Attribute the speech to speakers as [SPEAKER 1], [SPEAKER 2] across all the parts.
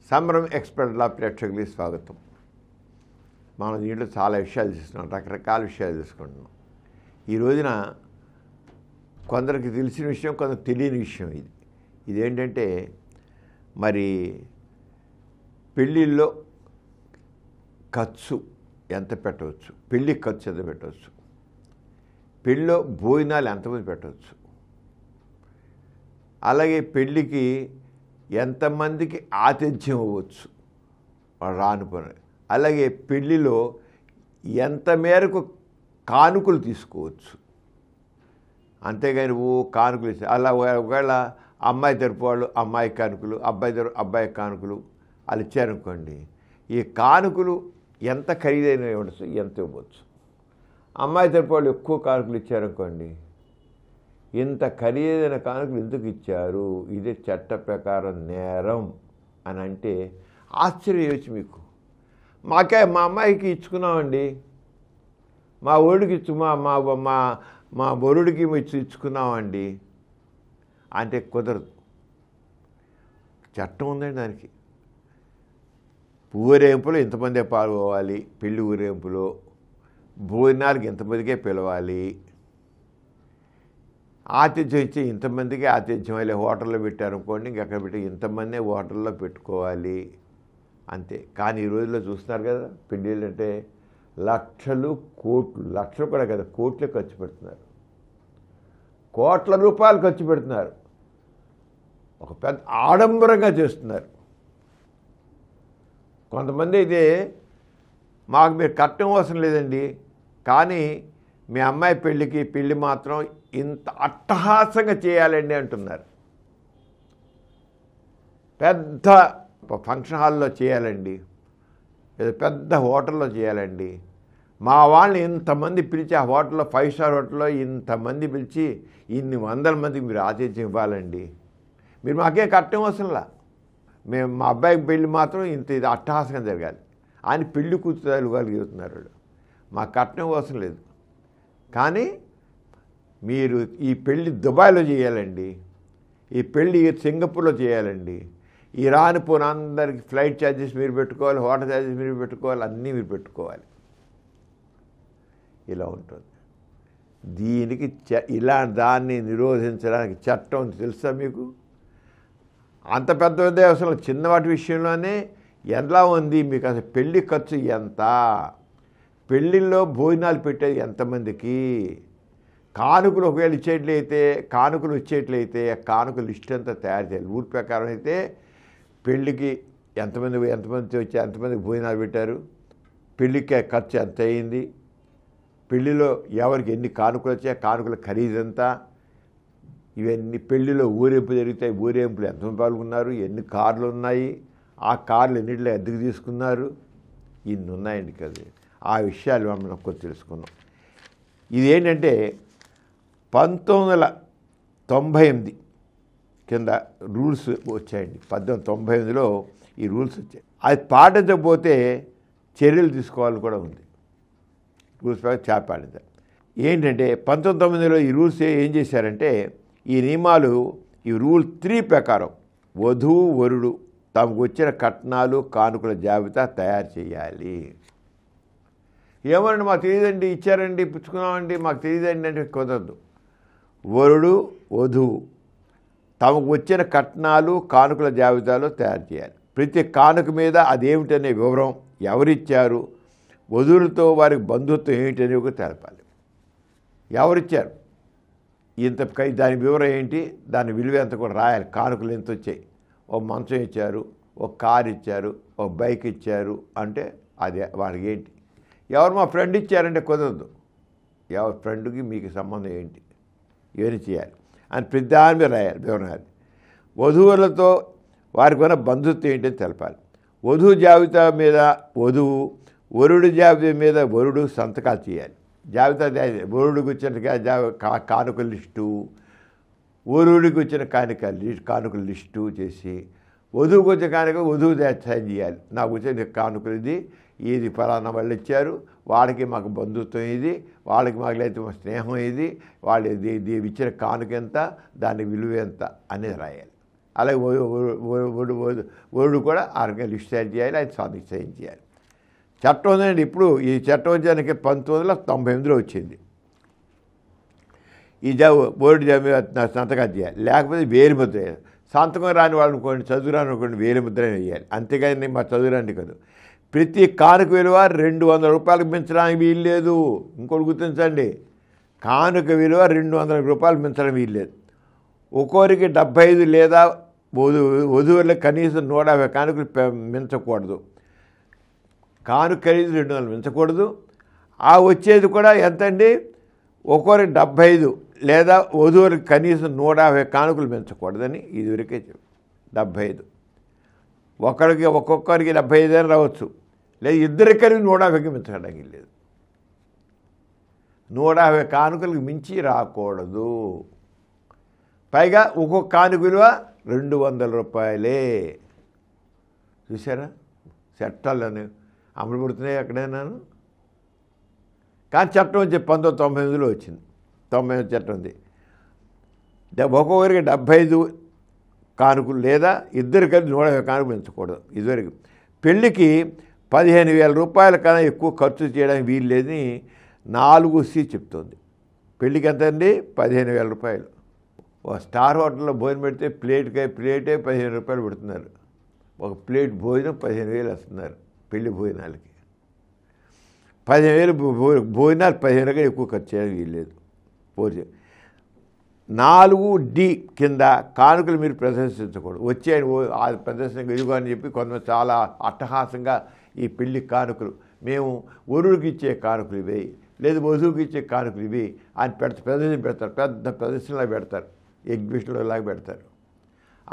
[SPEAKER 1] సంబరం ఎక్స్పర్ట్ల ప్రేక్షకులకి స్వాగతం. మనం దీంట్లో చాలా విషయాలు చూస్తున్నాం, రకరకాల విషయాలు తెలుసుకుంటున్నాం. ఈ రోజున కొందరికి తెలిసిన విషయం, కొందరికి తెలియని విషయం. ఇదేంటంటే మరి పెళ్ళిళ్ళలో ఖర్చు ఎంత పెట్టవచ్చు, పెళ్ళి ఖర్చు ఎంత పెట్టవచ్చు, పెళ్ళిలో భోజనాలు ఎంతమంది పెట్టవచ్చు, అలాగే పెళ్ళికి ఎంతమందికి ఆతిథ్యం ఇవ్వచ్చు రానుపని, అలాగే పెళ్ళిలో ఎంత మేరకు కానుకలు తీసుకోవచ్చు. అంతేగాని కానుకలు ఇస్తే అలా ఒకవేళ అమ్మాయి తరపు వాళ్ళు అమ్మాయి కానుకలు, అబ్బాయి కానుకలు వాళ్ళు ఇచ్చారనుకోండి, ఈ కానుకలు ఎంత ఖరీదైనవి ఇవ్వచ్చు, ఎంత ఇవ్వచ్చు. అమ్మాయి తరపు వాళ్ళు ఎక్కువ కానుకలు ఇచ్చారనుకోండి, ఇంత ఖరీదైన కానుకలు ఎందుకు ఇచ్చారు, ఇదే చట్ట ప్రకారం నేరం అని అంటే ఆశ్చర్యం వేయచ్చు మీకు. మా అమ్మాయికి ఇచ్చుకున్నామండి, మా ఓడికి మా బొరుడికి ఇచ్చుకున్నామండి అంటే కుదరదు. చట్టం ఉందండి దానికి. ఊరేంపులో ఇంతమందే పాల్గొవాలి, పెళ్లి ఊరేంపులో భోజనాలకి ఇంతమందికే పిలవాలి, ఆతిథ్యం ఇచ్చి ఇంతమందికి ఆతిథ్యం వెళ్ళి హోటల్లో పెట్టారనుకోండి, ఇంకెక్కడ పెట్టి ఇంతమంది హోటల్లో పెట్టుకోవాలి అంతే. కానీ ఈ రోజుల్లో చూస్తున్నారు కదా, పెళ్ళిళ్ళు అంటే లక్షలు కోట్లు, లక్షలు కూడా కదా కోట్లే ఖర్చు పెడుతున్నారు, కోట్ల రూపాయలు ఖర్చు పెడుతున్నారు, ఒక పెద్ద ఆడంబరంగా చేస్తున్నారు. కొంతమంది అయితే మాకు మీరు కట్నం అవసరం లేదండి, కానీ మీ అమ్మాయి పెళ్ళి మాత్రం ఇంత అట్టహాసంగా చేయాలండి అంటున్నారు. పెద్ద ఫంక్షన్ హాల్లో చేయాలండి, ఏదో పెద్ద హోటల్లో చేయాలండి, మా వాళ్ళని ఇంతమంది పిలిచి ఆ హోటల్లో 5 స్టార్ హోటల్లో ఇంతమంది పిలిచి ఇన్ని వందల మందికి మీరు ఆతిథ్యం ఇవ్వాలండి, మీరు మాకేం కట్నం అవసరంలా, మేము మా అబ్బాయికి పెళ్ళి మాత్రం ఇది అట్టహాసంగా జరగాలి అని పెళ్లి కూతురు వాళ్ళు చెబుతున్నారు. మా కట్నం అవసరం లేదు, కానీ మీరు ఈ పెళ్ళి దుబాయ్లో చేయాలండి, ఈ పెళ్ళి సింగపూర్లో చేయాలండి, ఈ రానిపోయిన అందరికి ఫ్లైట్ ఛార్జెస్ మీరు పెట్టుకోవాలి, హోటల్ ఛార్జెస్ మీరు పెట్టుకోవాలి, అన్నీ మీరు పెట్టుకోవాలి. ఇలా ఉంటుంది. దీనికి దాన్ని నిరోధించడానికి చట్టం తెలుసా మీకు? అంత పెద్ద అవసరం చిన్నవాటి విషయంలోనే ఎలా ఉంది మీకు. అసలు పెళ్ళి ఖర్చు ఎంత, పెళ్ళిళ్ళలో భోజనాలు పెట్టేది ఎంతమందికి, కానుకలు ఒకవేళ కానుకలు ఇచ్చేట్లయితే కానుక లిస్ట్ అంతా తయారు చేయాలి. ఊరి ప్రకారం అయితే పెళ్ళికి ఎంతమంది వచ్చి ఎంతమందికి భోజనాలు పెట్టారు, పెళ్ళికి ఖర్చు ఎంత అయింది, పెళ్ళిలో ఎవరికి ఎన్ని కానుకలు వచ్చాయి, కానుకల ఖరీదంతా, ఇవన్నీ పెళ్ళిలో ఊరేంపు జరుగుతాయి, ఊరేంపులు ఎంతమంది పాల్గొన్నారు, ఎన్ని కార్లు ఉన్నాయి, ఆ కార్లు ఎన్నింటిలో అద్దెకు తీసుకున్నారు, ఇన్ని ఉన్నాయండి కదా. ఆ విషయాలు మనం కొంచెం తెలుసుకున్నాం. ఇదేంటంటే 1998 కింద రూల్స్ వచ్చాయండి. 1998లో ఈ రూల్స్ వచ్చాయి. అది పాటించకపోతే చర్యలు తీసుకోవాలని కూడా ఉంది. రూల్స్ ప్రకారం పాటించాలి. ఏంటంటే 1999లో ఈ రూల్స్ ఏం చేశారంటే, ఈ నియమాలు ఈ రూల్ 3 ప్రకారం వధువు వరుడు తమకు వచ్చిన కట్నాలు కానుకల జాబితా తయారు చేయాలి. ఏమనండి మాకు తెలియదండి, ఇచ్చారండి, పుచ్చుకున్నామండి, మాకు తెలియదండి అంటే కుదరదు. వరుడు వధువు తమకు వచ్చిన కట్నాలు కానుకల జాబితాలో తయారు చేయాలి. ప్రతి కానుక మీద అదేమిటనే వివరం, ఎవరిచ్చారు, వధువులతో వారికి బంధుత్వం ఏమిటనే కూడా తెలపాలి. ఎవరిచ్చారు, దాని వివరం ఏంటి, దాని విలువ ఎంత కూడా రాయాలి. కానుకలు ఎంత వచ్చాయి, ఓ మంచం ఇచ్చారు, ఒక కారు ఇచ్చారు, ఒక బైక్ ఇచ్చారు అంటే అది వాళ్ళకి ఏంటి. ఎవరు మా ఫ్రెండ్ ఇచ్చారంటే కుదరదు. ఎవరి ఫ్రెండ్కి మీకు సంబంధం ఏంటి, ఇవన్నీ చేయాలి అని ప్రతి దాని మీద రాయాలి వివరణాలు. వధువులతో వారికి ఉన్న బంధుత్వం ఏంటని తెలపాలి. వధువు జాబితా మీద వధువు, వరుడు జాబితా మీద వరుడు సంతకాలు చేయాలి. జాబితా వరుడికి వచ్చిన కానుకల లిస్టు, వరుడికి వచ్చిన కానుకల లిస్టు చేసి, వధువుకి వచ్చిన కానుక వధువు సైన్ చేయాలి. నాకు వచ్చిన కానుకలు ఇది ఫలానా వాళ్ళు ఇచ్చారు, వాళ్ళకి మాకు బంధుత్వం ఇది, వాళ్ళకి మాకులైతే మా స్నేహం ఇది, వాళ్ళు ఇచ్చిన కానుక ఎంత, దాని విలువ ఎంత అనేది రాయాలి. అలాగే వరుడు కూడా ఆరోగ్యం లిస్ట్ తయారు చేయాలి, ఆయన స్వామికి సైన్ చేయాలి. చట్టం ఉందండి. ఇప్పుడు ఈ చట్టం వచ్చానికి 1998లో వచ్చింది. ఈ బోర్డు సంతకాలు చేయాలి, లేకపోతే వేలిముద్ర వేయాలి. సంతకం రాని వాళ్ళు అనుకోండి, చదువు రాని అనుకోండి, వేలిముద్ర వేయాలి. అంతేగాని మా చదువు రాని కాదు. ప్రతి కానుక విలువ 200 రూపాయలకు మించడానికి వీలు లేదు. ఇంకోటి గుర్తించండి, కానుక విలువ 200 రూపాయలు మించడం వీలు లేదు. ఒక్కొరికి 75 లేదా వధువులకు కనీసం 150 కానుకలు మించకూడదు. కానుక ఖరీదు 200 మించకూడదు. ఆ వచ్చేది కూడా ఎంతండి, ఒక్కొరికి 75 లేదా వధువులకు కనీసం 150 కానుకలు మించకూడదని ఇదివరకే 75. ఒక్కొక్కరికి 75 అని రావచ్చు, లేదా ఇద్దరికి కలిపి 150కి మించడానికి లేదు. 150 కానుకలకు మించి రాకూడదు. పైగా ఒక్కొక్క కానుక విలువ 200 రూపాయలే. చూసారా, చట్టాలని అమలు పడుతున్నాయి ఎక్కడైనాను. కానీ చట్టం వచ్చి 1998లో వచ్చింది. 98 చట్టం ఉంది. ఒక్కొక్కరికి 75 కానుకలు లేదా ఇద్దరు కలిసి 150 కానుకలు పెంచకూడదు. ఇదివరకు పెళ్ళికి 15,000 రూపాయల కన్నా ఎక్కువ ఖర్చు చేయడానికి వీలు లేదని 4C చెప్తుంది. పెళ్ళికి ఎంత అండి, 15,000 రూపాయలు. ఒక స్టార్ హోటల్లో భోజనం పెడితే ప్లేటే 15 రూపాయలు పెడుతున్నారు. ఒక ప్లేట్ భోజనం 15,000 వస్తున్నారు పెళ్లి భోజనాలకి. 15,000 భోజనాలు 15,000 ఎక్కువ ఖర్చు చేయడానికి వీల్లేదు. 4D కింద కానుకలు మీరు ప్రదర్శించకూడదు. వచ్చే ఆ ప్రదర్శన ఇదిగో అని చెప్పి కొంతమంది చాలా అట్టహాసంగా ఈ పెళ్లి కానుకలు, మేము వరుడికి ఇచ్చే కానుకలు ఇవి, లేదు వధువుకి ఇచ్చే కానుకలు ఇవి అని ప్రదర్శన పెడతారు. పెద్ద ప్రదర్శనలా పెడతారు, ఎగ్జిబిషన్లో లాగా పెడతారు.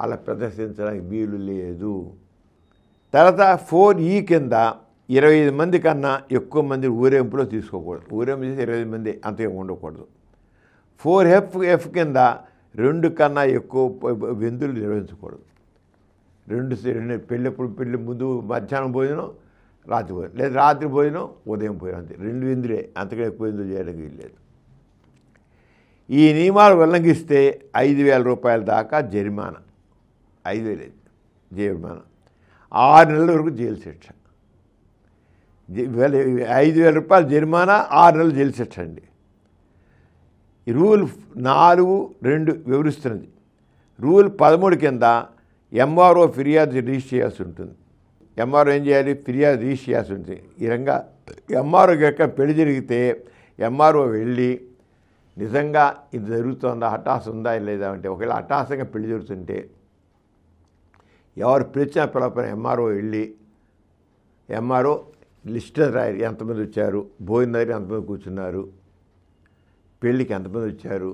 [SPEAKER 1] అలా ప్రదర్శించడానికి వీలు లేదు. తర్వాత 4E కింద 25 మంది కన్నా ఎక్కువ మంది ఊరేంపులో తీసుకోకూడదు. ఊరేంపు చేసి 25 మంది అంతే ఉండకూడదు. 4F కింద 2 కన్నా ఎక్కువ విందులు నిర్వహించకూడదు. రెండు పెళ్ళి ముందు మధ్యాహ్నం భోజనం, రాత్రి భోజనం, లేదా రాత్రి భోజనం ఉదయం భోజనం, అంతే 2 విందులే. అంతగా ఎక్కువ విందులు చేయడానికి వీల్లేదు. ఈ నియమాలు ఉల్లంఘిస్తే 5,000 రూపాయల దాకా జరిమానా. 5,000 జరిమానా, 6 నెలల వరకు జైలు శిక్ష. 5,000 రూపాయలు జరిమానా, 6 నెలలు జైలు శిక్ష అండి. రూల్ 4(2) వివరిస్తున్నది. రూల్ 13 కింద MRO ఫిర్యాదు రిజిస్టర్ చేయాల్సి ఉంటుంది. MRO ఏం చేయాలి, ఫిర్యాదు రిజిస్టర్ చేయాల్సి ఉంటుంది. ఈ రంగా MRO యొక్క పెళ్లి జరిగితే MRO వెళ్ళి నిజంగా ఇది జరుగుతుందా, హఠాస్ ఉందా లేదా అంటే, ఒకవేళ హఠాసంగా పెళ్లి జరుగుతుంటే ఎవరు పిలిచినా పిలవకపోయినా MRO వెళ్ళి MRO లిస్ట్ రాయాలి. ఎంతమంది వచ్చారు, భోజనం దగ్గర ఎంతమంది కూర్చున్నారు, పెళ్ళికి ఎంతమంది వచ్చారు,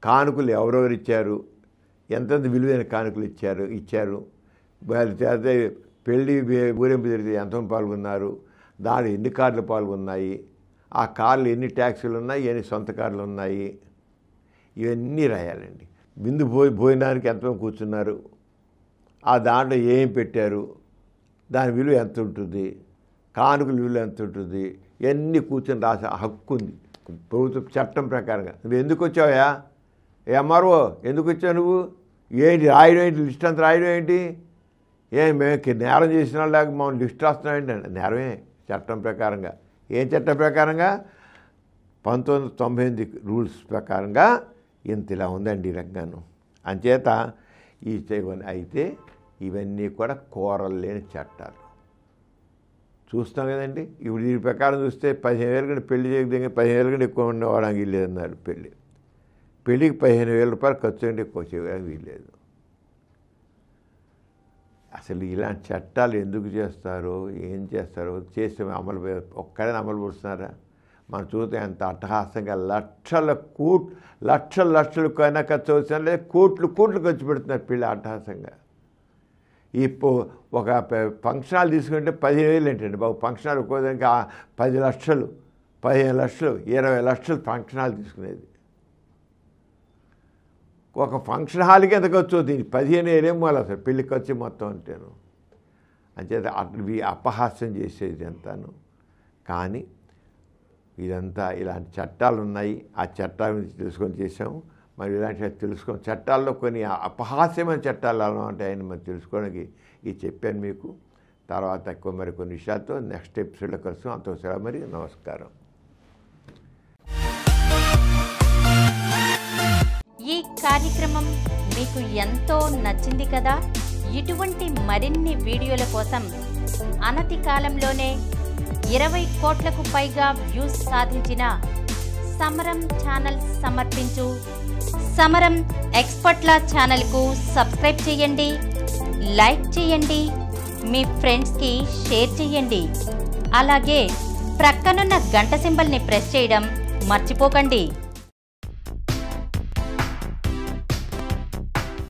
[SPEAKER 1] కానుకలు ఎవరెవరు ఇచ్చారు, ఎంతెంత విలువైన కానుకలు ఇచ్చారు, అదే పెళ్ళి ఊరేంపు జరిగితే ఎంతమంది పాల్గొన్నారు, దాని ఎన్ని కార్లు పాల్గొన్నాయి, ఆ కార్లు ఎన్ని ట్యాక్సీలు ఉన్నాయి, ఎన్ని సొంత కార్లు ఉన్నాయి, ఇవన్నీ రాయాలండి. విందు భోజనానికి ఎంతమంది కూర్చున్నారు, ఆ దాంట్లో ఏం పెట్టారు, దాని విలువ ఎంత ఉంటుంది, కానుకల విలువ ఎంత ఉంటుంది, ఇవన్నీ కూర్చొని రాసే హక్కు ఉంది ప్రభుత్వ చట్టం ప్రకారంగా. నువ్వు ఎందుకు వచ్చావయా, MRO ఎందుకు వచ్చావు నువ్వు, ఏంటి రాయడం ఏంటి, లిస్ట్ అంతా రాయడం ఏంటి, మేము నేరం చేసిన వాళ్ళు లేక మమ్మల్ని లిస్ట్ రాస్తున్నాం ఏంటండి, నేరమే చట్టం ప్రకారంగా. ఏం చట్టం ప్రకారంగా, 1998 రూల్స్ ప్రకారంగా ఇంత ఇలా ఉందండి ఈ రంగాను. అంచేత అయితే ఇవన్నీ కూడా కోరలు లేని చట్టాలు చూస్తాం కదండి. ఇప్పుడు దీని ప్రకారం చూస్తే 15,000 కంటే పెళ్లి చేయకపోతే 15,000 కంటే ఎక్కువ ఉండడానికి వీల్లేదన్నారు. పెళ్ళికి 15,000 రూపాయలు ఖర్చు కంటే ఎక్కువ చేయడానికి వీల్లేదు. అసలు ఇలాంటి చట్టాలు ఎందుకు చేస్తారో, ఏం చేస్తారో, చేస్తే ఒక్కడైనా అమలు పరుస్తున్నారా? మనం చూస్తే ఎంత అట్టహాసంగా లక్షలు కన్నా ఖర్చు అవుతున్నారు, లేదా కోట్లు ఖర్చు పెడుతున్నారు పెళ్ళి అట్టహాసంగా. ఒక ఫంక్షన్ హాల్ తీసుకుంటే 15,000 ఏంటండి బాబు, ఫంక్షన్ హాల్ ఒక్కోదానికి 10 లక్షలు, 15 లక్షలు, 20 లక్షలు ఫంక్షన్ హాల్ తీసుకునేది. ఒక ఫంక్షన్ హాల్కి ఎంత ఖర్చు అవుతుంది, 15,000 ఏమో అసలు పెళ్లి ఖర్చు మొత్తం అంటేను. అంచేత అవి అపహాస్యం చేసేది అంతాను. కానీ ఇదంతా ఇలాంటి చట్టాలు ఉన్నాయి, ఆ చట్టాల గురించి తెలుసుకొని చేసాము. మరి ఇలాంటి తెలుసుకో చట్టాల్లో కొన్ని అపహాస్యమైన చట్టాలు ఎలా ఉంటాయని మరి తెలుసుకోవడానికి ఇది చెప్పాను మీకు. తర్వాత మరి కొన్ని విషయాలతో నెక్స్ట్ ఎపిసోడ్లో కలుస్తాం. అంత సెలవు, మరి నమస్కారం.
[SPEAKER 2] ఈ కార్యక్రమం మీకు ఎంతో నచ్చింది కదా. ఇటువంటి మరిన్ని వీడియోల కోసం అనతి కాలంలోనే 20 కోట్లకు పైగా వ్యూస్ సాధించిన సమరం ఛానల్ సమర్పించు సమరం ఎక్స్పర్ట్ల ఛానల్కు సబ్స్క్రైబ్ చేయండి, లైక్ చేయండి, మీ ఫ్రెండ్స్కి షేర్ చేయండి. అలాగే ప్రక్కనున్న గంట సింబల్ని ప్రెస్ చేయడం మర్చిపోకండి.